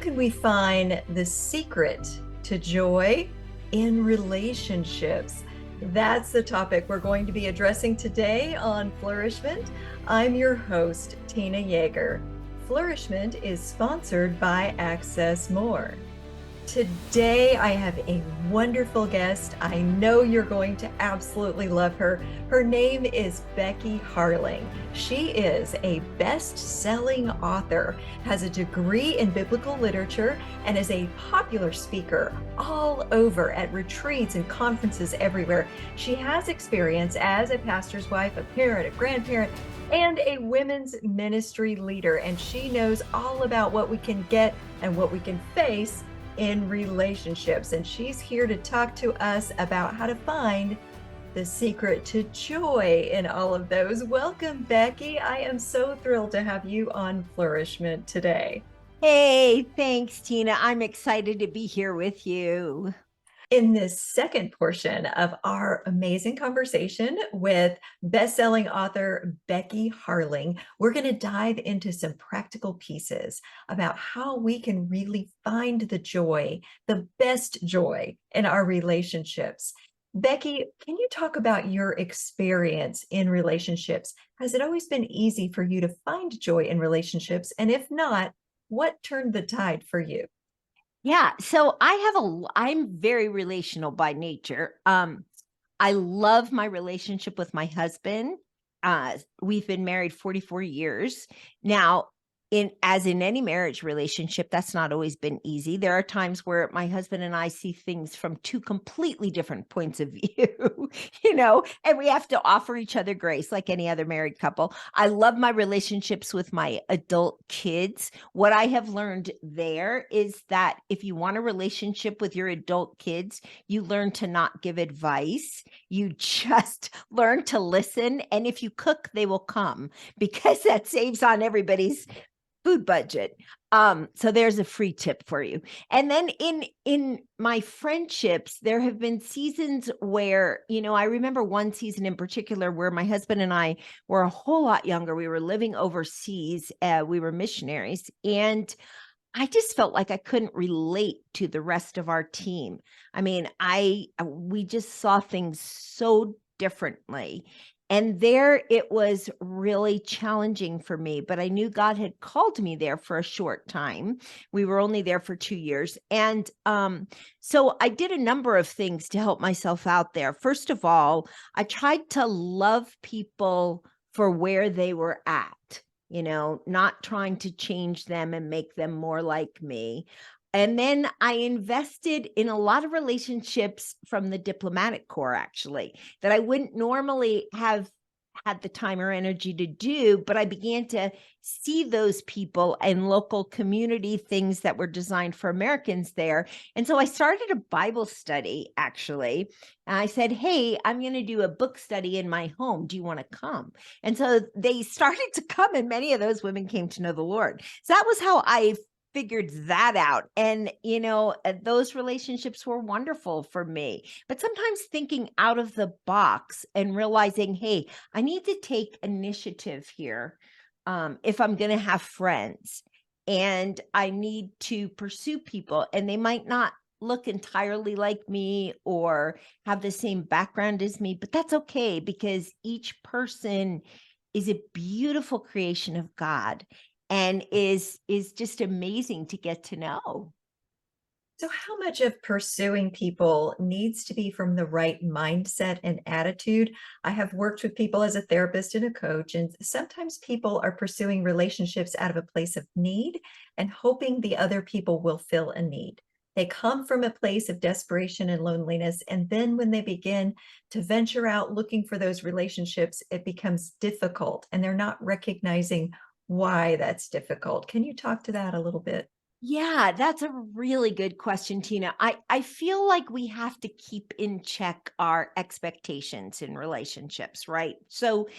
can we find the secret to joy in relationships? That's the topic we're going to be addressing today on Flourish-Meant. I'm your host, Tina Yeager. Flourish-Meant is sponsored by Access More. Today, I have a wonderful guest. I know you're going to absolutely love her. Her name is Becky Harling. She is a best-selling author, has a degree in biblical literature, and is a popular speaker all over at retreats and conferences everywhere. She has experience as a pastor's wife, a parent, a grandparent, and a women's ministry leader. And she knows all about what we can get and what we can face in relationships. And she's here to talk to us about how to find the secret to joy in all of those. Welcome, Becky. I am so thrilled to have you on Flourish-Meant today. Hey, thanks, Tina. I'm excited to be here with you. In this second portion of our amazing conversation with best-selling author Becky Harling, we're going to dive into some practical pieces about how we can really find the joy, the best joy in our relationships. Becky, can you talk about your experience in relationships? Has it always been easy for you to find joy in relationships? And if not, what turned the tide for you? Yeah, so I'm very relational by nature. I love my relationship with my husband. We've been married 44 years. Now, as in any marriage relationship, that's not always been easy. There are times where my husband and I see things from two completely different points of view, and we have to offer each other grace like any other married couple. I love my relationships with my adult kids. What I have learned there is that if you want a relationship with your adult kids, you learn to not give advice. You just learn to listen. And if you cook, they will come, because that saves on everybody's food budget. So there's a free tip for you. And then in my friendships, there have been seasons where, I remember one season in particular where my husband and I were a whole lot younger. We were living overseas. We were missionaries, and I just felt like I couldn't relate to the rest of our team. I mean, we just saw things so differently. And there it was really challenging for me, but I knew God had called me there for a short time. We were only there for 2 years. And so I did a number of things to help myself out there. First of all, I tried to love people for where they were at, not trying to change them and make them more like me. And then I invested in a lot of relationships from the diplomatic corps, actually, that I wouldn't normally have had the time or energy to do, but I began to see those people and local community things that were designed for Americans there. And so I started a Bible study, actually. And I said, hey, I'm going to do a book study in my home. Do you want to come? And so they started to come, and many of those women came to know the Lord. So that was how I figured that out. And, those relationships were wonderful for me. But sometimes thinking out of the box and realizing, hey, I need to take initiative here if I'm going to have friends. And I need to pursue people, and they might not look entirely like me or have the same background as me, but that's okay, because each person is a beautiful creation of God, and is just amazing to get to know. So how much of pursuing people needs to be from the right mindset and attitude? I have worked with people as a therapist and a coach, and sometimes people are pursuing relationships out of a place of need and hoping the other people will fill a need. They come from a place of desperation and loneliness, and then when they begin to venture out looking for those relationships, it becomes difficult, and they're not recognizing why that's difficult. Can you talk to that a little bit? Yeah, that's a really good question, Tina. I feel like we have to keep in check our expectations in relationships, right? So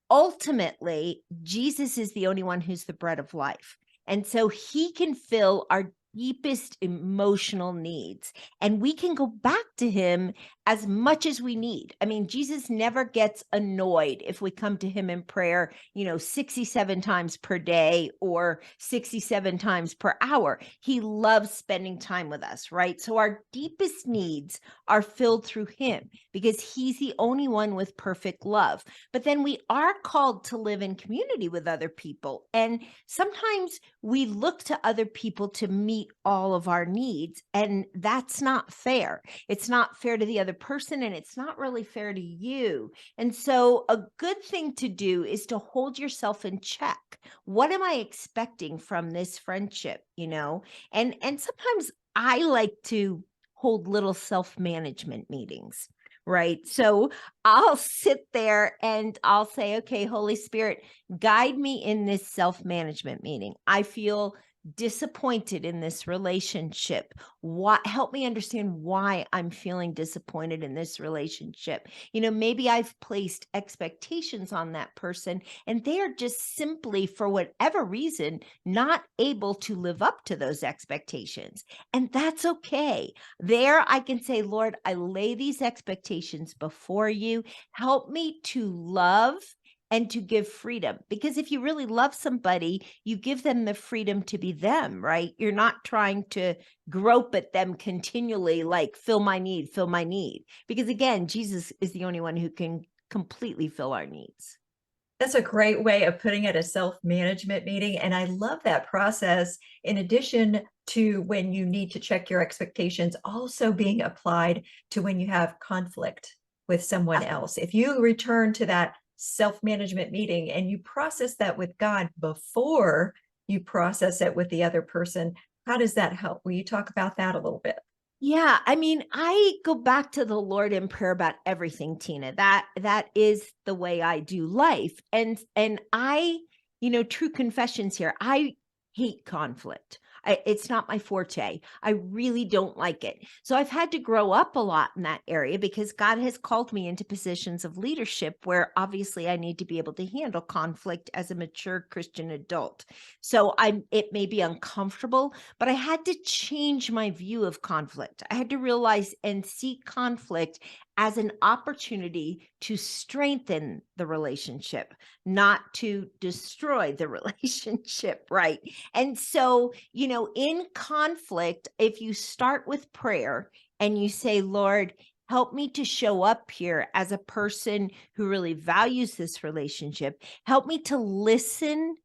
ultimately, Jesus is the only one who's the bread of life. And so he can fill our deepest emotional needs. And we can go back to him as much as we need. I mean, Jesus never gets annoyed if we come to him in prayer, 67 times per day or 67 times per hour. He loves spending time with us, right? So our deepest needs are filled through him because he's the only one with perfect love. But then we are called to live in community with other people. And sometimes we look to other people to meet all of our needs, and that's not fair. It's not fair to the other person, and it's not really fair to you. And so a good thing to do is to hold yourself in check. What am I expecting from this friendship, And sometimes I like to hold little self-management meetings, right? So I'll sit there and I'll say, okay, Holy Spirit, guide me in this self-management meeting. I feel disappointed in this relationship. What help me understand why I'm feeling disappointed in this relationship. Maybe I've placed expectations on that person and they are just simply, for whatever reason, not able to live up to those expectations. And that's okay. There I can say, Lord, I lay these expectations before you. Help me to love and to give freedom. Because if you really love somebody, you give them the freedom to be them, right? You're not trying to grope at them continually, like, fill my need, fill my need. Because again, Jesus is the only one who can completely fill our needs. That's a great way of putting it, a self-management meeting. And I love that process. In addition to when you need to check your expectations, also being applied to when you have conflict with someone else. If you return to that self-management meeting and you process that with God before you process it with the other person, how does that help? Will you talk about that a little bit? Yeah, I mean, I go back to the Lord in prayer about everything, Tina. That is the way I do life. And I, true confessions here. I hate conflict. It's not my forte. I really don't like it. So I've had to grow up a lot in that area because God has called me into positions of leadership where obviously I need to be able to handle conflict as a mature Christian adult. So it may be uncomfortable, but I had to change my view of conflict. I had to realize and see conflict as an opportunity to strengthen the relationship, not to destroy the relationship, right? And so, in conflict, if you start with prayer and you say, Lord, help me to show up here as a person who really values this relationship, help me to listen,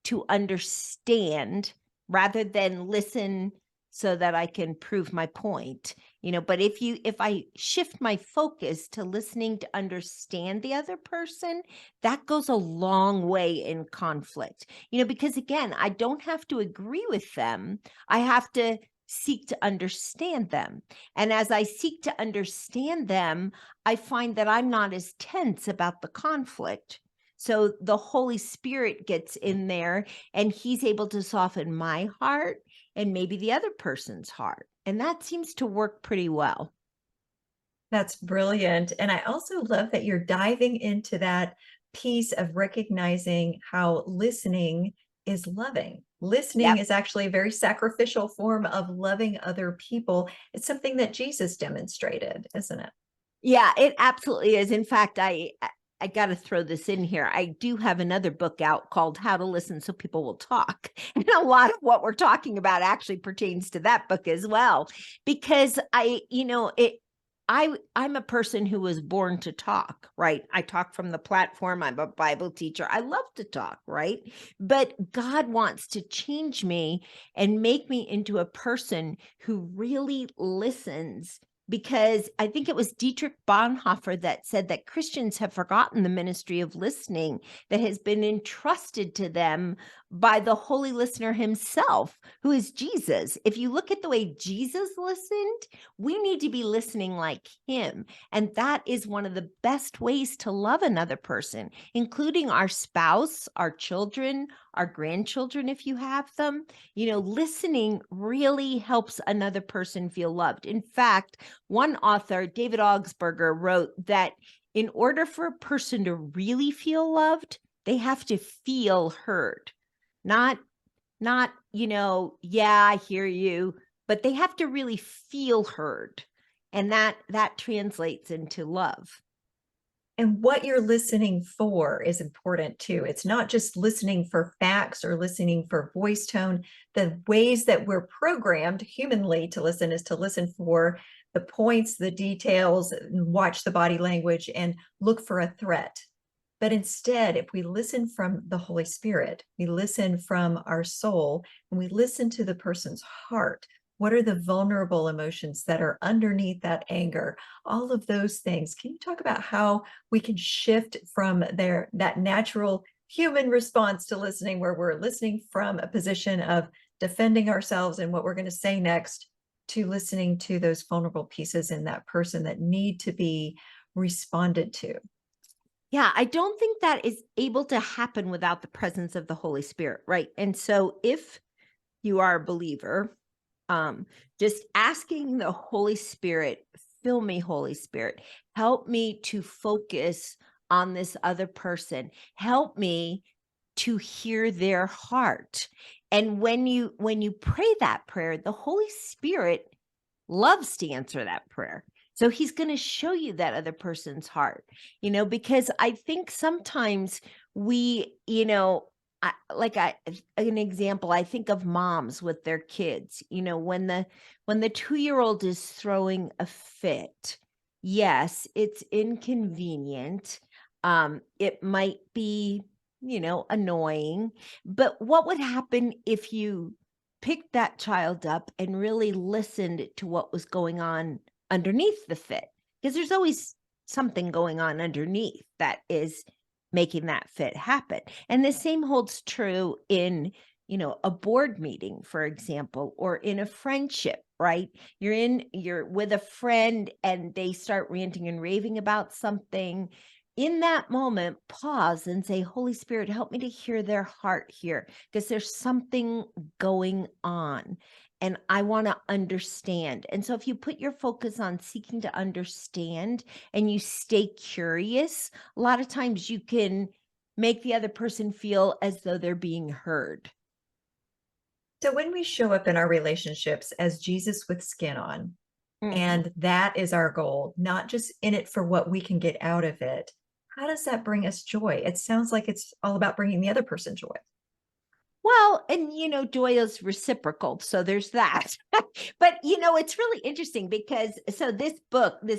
to understand rather than listen so that I can prove my point. But if I shift my focus to listening to understand the other person, that goes a long way in conflict. Because again, I don't have to agree with them. I have to seek to understand them. And as I seek to understand them, I find that I'm not as tense about the conflict. So the Holy Spirit gets in there and he's able to soften my heart and maybe the other person's heart. And that seems to work pretty well. That's brilliant. And I also love that you're diving into that piece of recognizing how listening is loving. Listening Yep. is actually a very sacrificial form of loving other people. It's something that Jesus demonstrated, isn't it? Yeah, it absolutely is. In fact, I got to throw this in here. I do have another book out called How to Listen So People Will Talk. And a lot of what we're talking about actually pertains to that book as well. Because I'm a person who was born to talk, right? I talk from the platform. I'm a Bible teacher. I love to talk, right? But God wants to change me and make me into a person who really listens, because I think it was Dietrich Bonhoeffer that said that Christians have forgotten the ministry of listening that has been entrusted to them by the holy listener himself, who is Jesus. If you look at the way Jesus listened, we need to be listening like him. And that is one of the best ways to love another person, including our spouse, our children, our grandchildren, if you have them. Listening really helps another person feel loved. In fact, one author, David Augsburger, wrote that in order for a person to really feel loved, they have to feel heard. Not, yeah, I hear you, but they have to really feel heard. And that translates into love. And what you're listening for is important too. It's not just listening for facts or listening for voice tone. The ways that we're programmed humanly to listen is to listen for the points, the details, watch the body language, and look for a threat. But instead, if we listen from the Holy Spirit, we listen from our soul, and we listen to the person's heart. What are the vulnerable emotions that are underneath that anger? All of those things. Can you talk about how we can shift from that natural human response to listening, where we're listening from a position of defending ourselves and what we're going to say next, to listening to those vulnerable pieces in that person that need to be responded to? Yeah, I don't think that is able to happen without the presence of the Holy Spirit, right? And so if you are a believer, um, just asking the Holy Spirit, fill me, Holy Spirit, help me to focus on this other person. Help me to hear their heart. And when you pray that prayer, the Holy Spirit loves to answer that prayer. So he's going to show you that other person's heart, because I think sometimes we, an example, I think of moms with their kids, when the 2-year-old is throwing a fit. Yes, it's inconvenient. It might be, annoying, but what would happen if you picked that child up and really listened to what was going on underneath the fit? Because there's always something going on underneath that is making that fit happen. And the same holds true in, a board meeting, for example, or in a friendship, right? You're with a friend and they start ranting and raving about something. In that moment, pause and say, Holy Spirit, help me to hear their heart here, because there's something going on and I want to understand. And so if you put your focus on seeking to understand and you stay curious, a lot of times you can make the other person feel as though they're being heard. So when we show up in our relationships as Jesus with skin on, Mhm. and that is our goal, not just in it for what we can get out of it, how does that bring us joy? It sounds like it's all about bringing the other person joy. Well, and joy is reciprocal. So there's that. But it's really interesting because so this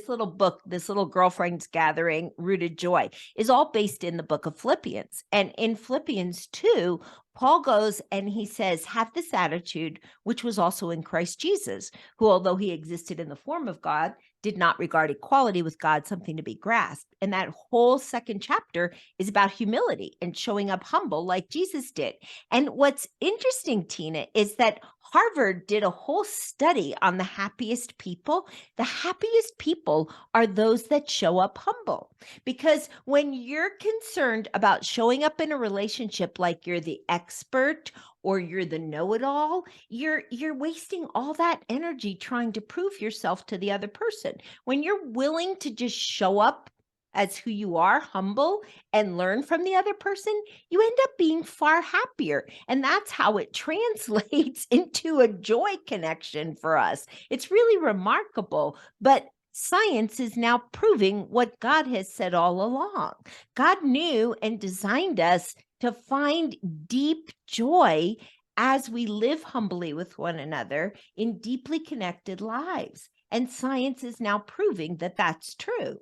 little girlfriend's gathering, Rooted Joy, is all based in the book of Philippians. And in Philippians 2, Paul goes and he says, have this attitude, which was also in Christ Jesus, who, although he existed in the form of God, did not regard equality with God something to be grasped. And that whole second chapter is about humility and showing up humble like Jesus did. And what's interesting, Tina, is that Harvard did a whole study on the happiest people. The happiest people are those that show up humble. Because when you're concerned about showing up in a relationship like you're the expert or you're the know-it-all, you're wasting all that energy trying to prove yourself to the other person. When you're willing to just show up as who you are, humble, and learn from the other person, you end up being far happier. And that's how it translates into a joy connection for us. It's really remarkable. But science is now proving what God has said all along. God knew and designed us to find deep joy as we live humbly with one another in deeply connected lives. And science is now proving that that's true.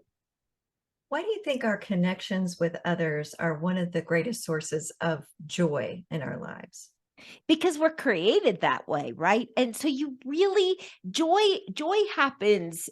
Why do you think our connections with others are one of the greatest sources of joy in our lives? Because we're created that way, right? And so you really joy happens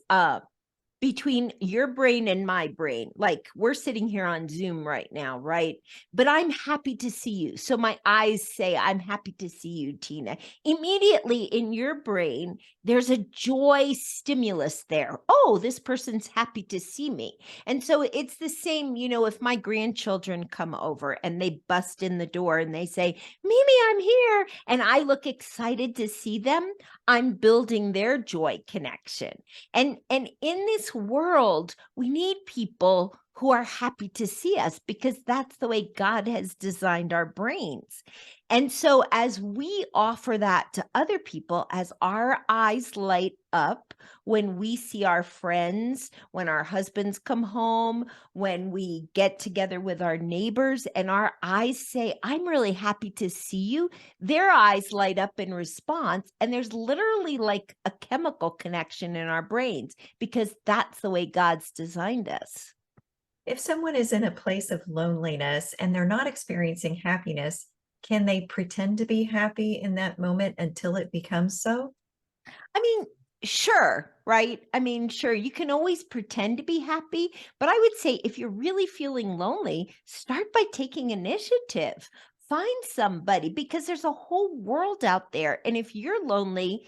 between your brain and my brain. Like we're sitting here on Zoom right now, right? But I'm happy to see you. So my eyes say, I'm happy to see you, Tina. Immediately in your brain, there's a joy stimulus there. Oh, this person's happy to see me. And so it's the same, if my grandchildren come over and they bust in the door and they say, Mimi, I'm here. And I look excited to see them, I'm building their joy connection. And in this world, we need people who are happy to see us because that's the way God has designed our brains. And so, as we offer that to other people, as our eyes light up when we see our friends, when our husbands come home, when we get together with our neighbors, and our eyes say, I'm really happy to see you, their eyes light up in response. And there's literally like a chemical connection in our brains because that's the way God's designed us. If someone is in a place of loneliness and they're not experiencing happiness, can they pretend to be happy in that moment until it becomes so? I mean, sure, right? I mean, sure, you can always pretend to be happy, but I would say if you're really feeling lonely, start by taking initiative. Find somebody because there's a whole world out there. And if you're lonely,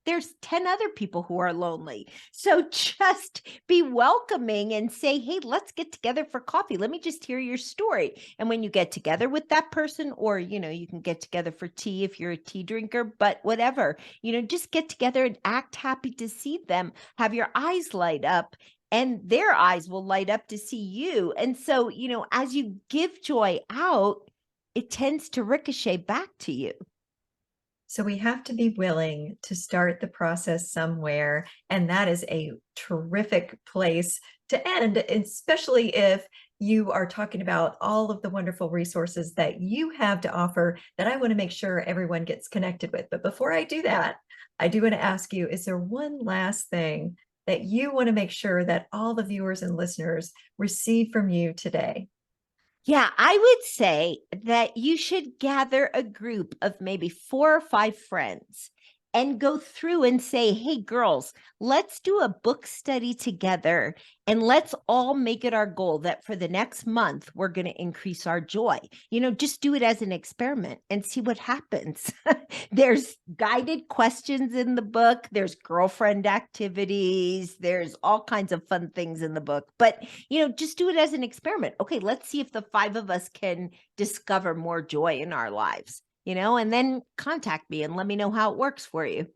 there's 10 other people who are lonely. So just be welcoming and say, hey, let's get together for coffee. Let me just hear your story. And when you get together with that person, or, you can get together for tea if you're a tea drinker, but whatever, just get together and act happy to see them, have your eyes light up. And their eyes will light up to see you. And so, as you give joy out, it tends to ricochet back to you. So we have to be willing to start the process somewhere. And that is a terrific place to end, especially if you are talking about all of the wonderful resources that you have to offer that I want to make sure everyone gets connected with. But before I do that, I do want to ask you, is there one last thing that you want to make sure that all the viewers and listeners receive from you today? Yeah, I would say that you should gather a group of maybe 4 or 5 friends and go through and say, hey, girls, let's do a book study together and let's all make it our goal that for the next month, we're going to increase our joy. Just do it as an experiment and see what happens. There's guided questions in the book, there's girlfriend activities, there's all kinds of fun things in the book. But just do it as an experiment. Okay, let's see if the 5 of us can discover more joy in our lives, and then contact me and let me know how it works for you.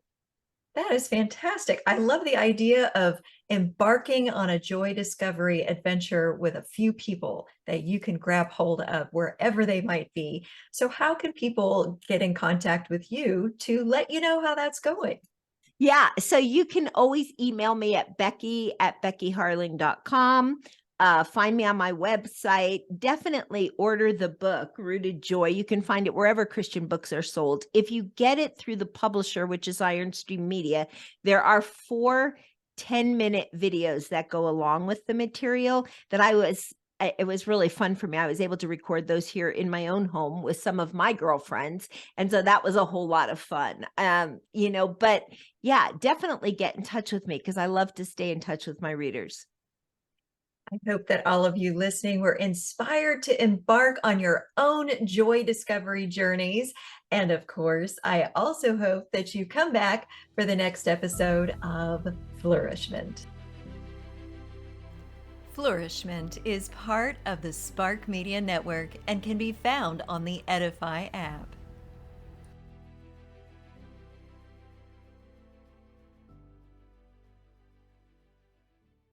That is fantastic. I love the idea of embarking on a joy discovery adventure with a few people that you can grab hold of wherever they might be. So, how can people get in contact with you to let you know how that's going? Yeah. So you can always email me at Becky@BeckyHarling.com. Find me on my website. Definitely order the book, Rooted Joy. You can find it wherever Christian books are sold. If you get it through the publisher, which is Iron Stream Media, there are 4 10-minute videos that go along with the material that it was really fun for me. I was able to record those here in my own home with some of my girlfriends. And so that was a whole lot of fun. But yeah, definitely get in touch with me because I love to stay in touch with my readers. I hope that all of you listening were inspired to embark on your own joy discovery journeys. And of course, I also hope that you come back for the next episode of Flourishment. Flourish-Meant is part of the Spark Media Network and can be found on the Edify app.